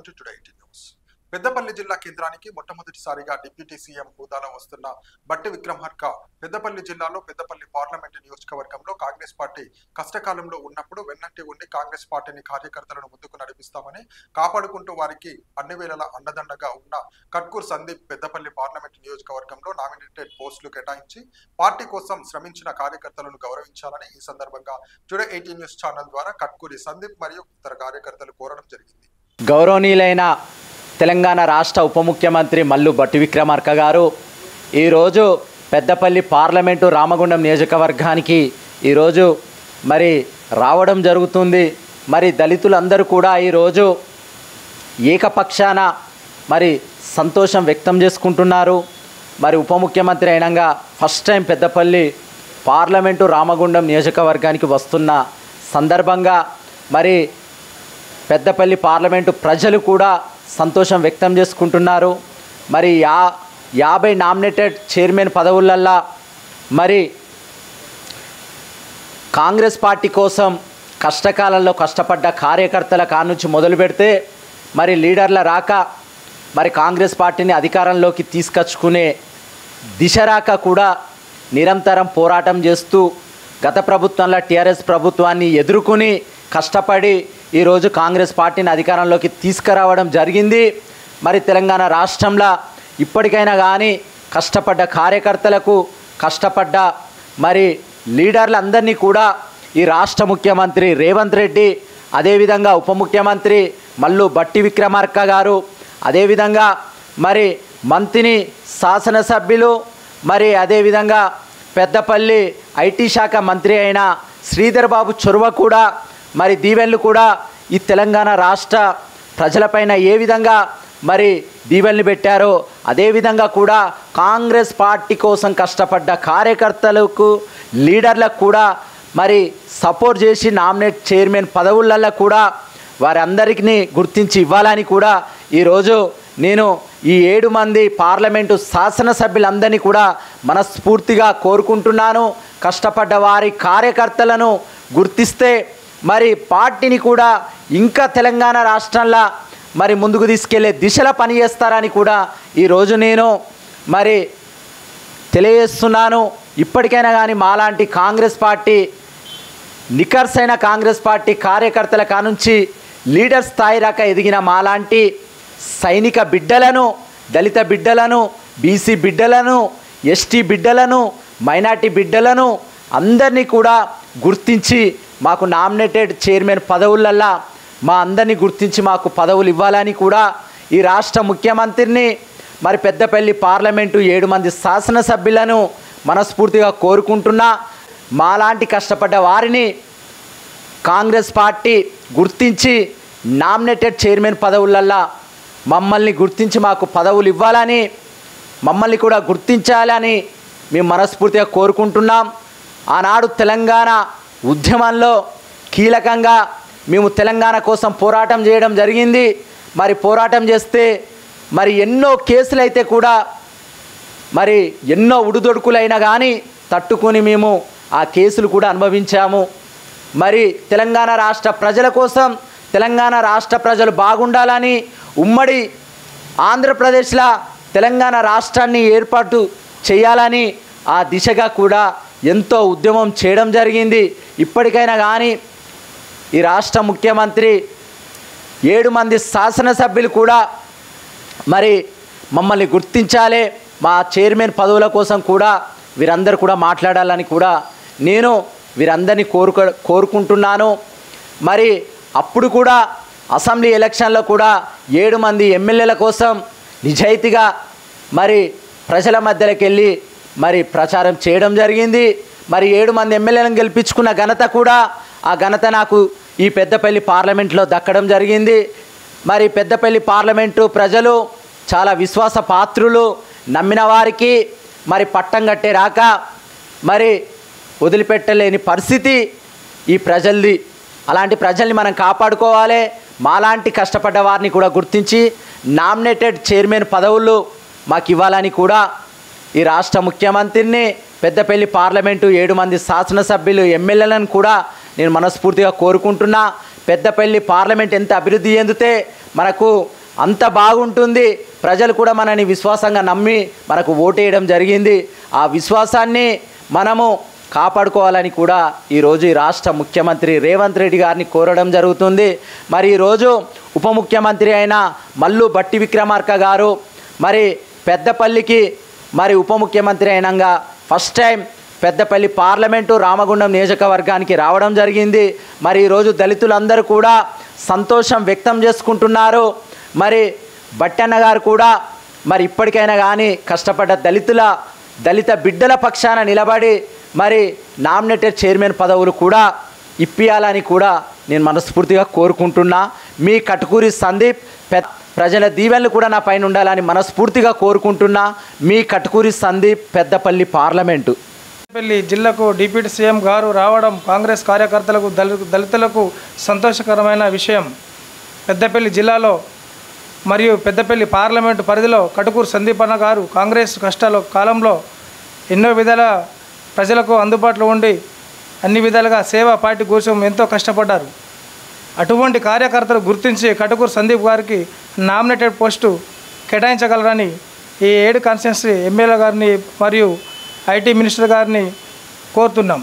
Welcome to today 18 news. Peddapalli జిల్లా కేంద్రానికి మొట్టమొదటిసారిగా డిప్యూటీ సీఎం హోదాలో వస్తున్న బట్టి విక్రమార్క పెద్దపల్లి జిల్లాలో పెద్దపల్లి పార్లమెంటు నియోజకవర్గంలో కాంగ్రెస్ పార్టీ కష్టకాలంలో ఉన్నప్పుడు వెన్నంటి ఉండి కాంగ్రెస్ పార్టీని కార్యకర్తలను ముందుకు నడిపిస్తామని కాపాడుకుంటూ వారికి అన్ని వేళలా అండదండగా ఉన్న కట్కూర్ సందీప్ పెద్దపల్లి పార్లమెంటు నియోజకవర్గంలో నామినేటెడ్ పోస్టులు కేటాయించి పార్టీ కోసం శ్రమించిన కార్యకర్తలను గౌరవించాలని ఈ సందర్భంగా టుడే 18 న్యూస్ ఛానల్ ద్వారా కట్కూరి సందీప్ మరియు ఇతర కార్యకర్తలు కోరడం జరిగింది. గౌరవనీయులైన తెలంగాణ రాష్ట్ర ఉప ముఖ్యమంత్రి మల్లు బట్టి విక్రమార్క గారు ఈరోజు పెద్దపల్లి పార్లమెంటు రామగుండం నియోజకవర్గానికి ఈరోజు మరి రావడం జరుగుతుంది. మరి దళితులందరూ కూడా ఈరోజు ఏకపక్షాన మరి సంతోషం వ్యక్తం చేసుకుంటున్నారు. మరి ఉప ముఖ్యమంత్రి అయినంగా first time Peddapalli parliament Ramagundam నియోజకవర్గానికి వస్తున్న సందర్భంగా మరి పెద్దపల్లి పార్లమెంటు ప్రజలు కూడా సంతోషం వ్యక్తం చేసుకుంటున్నారు. మరి 50 నామినేటెడ్ చైర్మన్ పదవులల్లా మరి కాంగ్రెస్ పార్టీ కోసం కష్టకాలంలో కష్టపడ్డ కార్యకర్తల కానుంచి మొదలు పెడితే మరి లీడర్ల రాక మరి కాంగ్రెస్ పార్టీని అధికారంలోకి తీసుకొచ్చుకునే దిశ రాక కూడా నిరంతరం పోరాటం చేస్తూ గత ప్రభుత్వంలో టీఆర్ఎస్ ప్రభుత్వాన్ని ఎదుర్కొని కష్టపడి ఈరోజు కాంగ్రెస్ పార్టీని అధికారంలోకి తీసుకురావడం జరిగింది. మరి తెలంగాణ రాష్ట్రంలో ఇప్పటికైనా కానీ కష్టపడ్డ కార్యకర్తలకు కష్టపడ్డ మరి లీడర్లందరినీ కూడా ఈ రాష్ట్ర ముఖ్యమంత్రి రేవంత్ రెడ్డి, అదేవిధంగా ఉప ముఖ్యమంత్రి మల్లు బట్టి విక్రమార్క గారు, అదేవిధంగా మరి మంత్రిని శాసనసభ్యులు మరి అదేవిధంగా పెద్దపల్లి ఐటీ శాఖ మంత్రి అయిన శ్రీధర్ బాబు చొరవ కూడా మరి దీవెనలు కూడా ఈ తెలంగాణ రాష్ట్ర ప్రజలపైన ఏ విధంగా మరి దీవెనలు పెట్టారో అదేవిధంగా కూడా కాంగ్రెస్ పార్టీ కోసం కష్టపడ్డ కార్యకర్తలకు లీడర్లకు కూడా మరి సపోర్ట్ చేసి నామినేట్ చైర్మన్ పదవులలో కూడా వారందరికీ గుర్తించి ఇవ్వాలని కూడా ఈరోజు నేను ఈ 7 మంది పార్లమెంటు శాసనసభ్యులందరినీ కూడా మనస్ఫూర్తిగా కోరుకుంటున్నాను. కష్టపడ్డ వారి కార్యకర్తలను గుర్తిస్తే మరి పార్టీని కూడా ఇంకా తెలంగాణ రాష్ట్రంలో మరి ముందుకు తీసుకెళ్లే దిశలో పనిచేస్తారని కూడా ఈరోజు నేను మరి తెలియజేస్తున్నాను. ఇప్పటికైనా కానీ మాలాంటి కాంగ్రెస్ పార్టీ నిఖర్సైన కాంగ్రెస్ పార్టీ కార్యకర్తల కానుంచి లీడర్ స్థాయి దాకా ఎదిగిన మాలాంటి సైనిక బిడ్డలను, దళిత బిడ్డలను, బీసీ బిడ్డలను, ఎస్టీ బిడ్డలను, మైనార్టీ బిడ్డలను అందరినీ కూడా గుర్తించి మాకు నామినేటెడ్ చైర్మన్ పదవులల్లా మా అందరినీ గుర్తించి మాకు పదవులు ఇవ్వాలని కూడా ఈ రాష్ట్ర ముఖ్యమంత్రిని మరి పెద్దపల్లి పార్లమెంటు 7 మంది శాసనసభ్యులను మనస్ఫూర్తిగా కోరుకుంటున్నా. మాలాంటి కష్టపడ్డ వారిని కాంగ్రెస్ పార్టీ గుర్తించి నామినేటెడ్ చైర్మన్ పదవులల్లా మమ్మల్ని గుర్తించి మాకు పదవులు ఇవ్వాలని, మమ్మల్ని కూడా గుర్తించాలని మేము మనస్ఫూర్తిగా కోరుకుంటున్నాం. ఆనాడు తెలంగాణ ఉద్యమంలో కీలకంగా మేము తెలంగాణ కోసం పోరాటం చేయడం జరిగింది. మరి పోరాటం చేస్తే మరి ఎన్నో కేసులైతే కూడా మరి ఎన్నో ఉడుదొడుకులైనా కానీ తట్టుకొని మేము ఆ కేసులు కూడా అనుభవించాము. మరి తెలంగాణ రాష్ట్ర ప్రజల కోసం, తెలంగాణ రాష్ట్ర ప్రజలు బాగుండాలని ఉమ్మడి ఆంధ్రప్రదేశ్లో తెలంగాణ రాష్ట్రాన్ని ఏర్పాటు చేయాలని ఆ దిశగా కూడా ఎంతో ఉద్యమం చేయడం జరిగింది. ఇప్పటికైనా కానీ ఈ రాష్ట్ర ముఖ్యమంత్రి 7 మంది శాసనసభ్యులు కూడా మరి మమ్మల్ని గుర్తించాలి, మా చైర్మన్ పదవుల కోసం కూడా వీరందరూ కూడా మాట్లాడాలని కూడా నేను వీరందరినీ కోరుకుంటున్నాను. మరి అప్పుడు కూడా అసెంబ్లీ ఎలక్షన్లో కూడా 7 మంది ఎమ్మెల్యేల కోసం నిజాయితీగా మరి ప్రజల మధ్యలోకి వెళ్ళి మరి ప్రచారం చేయడం జరిగింది. మరి 7 మంది ఎమ్మెల్యేలను గెలిపించుకున్న ఘనత కూడా ఆ ఘనత నాకు ఈ పెద్దపల్లి పార్లమెంట్లో దక్కడం జరిగింది. మరి పెద్దపల్లి పార్లమెంటు ప్రజలు చాలా విశ్వాస పాత్రులు, నమ్మిన వారికి మరి పట్టం కట్టే రాక మరి వదిలిపెట్టలేని పరిస్థితి ఈ ప్రజలది. అలాంటి ప్రజల్ని మనం కాపాడుకోవాలి. మాలాంటి కష్టపడ్డ వారిని కూడా గుర్తించి నామినేటెడ్ చైర్మన్ పదవులు మాకు ఇవ్వాలని కూడా ఈ రాష్ట్ర ముఖ్యమంత్రిని, పెద్దపల్లి పార్లమెంటు 7 మంది శాసనసభ్యులు ఎమ్మెల్యేలను కూడా నేను మనస్ఫూర్తిగా కోరుకుంటున్నా. పెద్దపల్లి పార్లమెంట్ ఎంత అభివృద్ధి చెందితే మనకు అంత బాగుంటుంది, ప్రజలు కూడా మనని విశ్వాసంగా నమ్మి మనకు ఓటేయడం జరిగింది. ఆ విశ్వాసాన్ని మనము కాపాడుకోవాలని కూడా ఈరోజు ఈ రాష్ట్ర ముఖ్యమంత్రి రేవంత్ రెడ్డి గారిని కోరడం జరుగుతుంది. మరి ఈరోజు ఉప ముఖ్యమంత్రి అయిన మల్లు భట్టి విక్రమార్క గారు మరి పెద్దపల్లికి మరి ఉప ముఖ్యమంత్రి అయినంగా first time Peddapalli parliament Ramagundam నియోజకవర్గానికి రావడం జరిగింది. మరి ఈరోజు దళితులందరూ కూడా సంతోషం వ్యక్తం చేసుకుంటున్నారు. మరి భట్టన్న గారు కూడా మరి ఇప్పటికైనా కానీ కష్టపడ్డ దళిత బిడ్డల పక్షాన నిలబడి మరి నామినేటెడ్ చైర్మన్ పదవులు కూడా ఇప్పియాలని కూడా నేను మనస్ఫూర్తిగా కోరుకుంటున్నా. మీ కటుకూరి సందీప్ ప్రజల దీవెనలు కూడా నా పైన ఉండాలని మనస్ఫూర్తిగా కోరుకుంటున్నా. మీ కటుకూరి సందీప్, పెద్దపల్లి పార్లమెంటు. పెద్దపల్లి జిల్లాకు డిప్యూటీ సీఎం గారు రావడం కాంగ్రెస్ కార్యకర్తలకు దళితులకు సంతోషకరమైన విషయం. పెద్దపల్లి జిల్లాలో మరియు పెద్దపల్లి పార్లమెంటు పరిధిలో కటుకూరు సందీపన్న గారు కాంగ్రెస్ కష్టాల కాలంలో ఎన్నో విధాల ప్రజలకు అందుబాటులో ఉండి అన్ని విధాలుగా సేవా పార్టీ కోసం ఎంతో కష్టపడ్డారు. అటువంటి కార్యకర్తలు గుర్తించి కటుకూరు సందీప్ గారికి నామినేటెడ్ పోస్టు కేటాయించగలరని ఈ 7 కాన్స్టిట్యున్సీ ఎమ్మెల్యే గారిని మరియు ఐటీ మినిస్టర్ గారిని కోరుతున్నాం.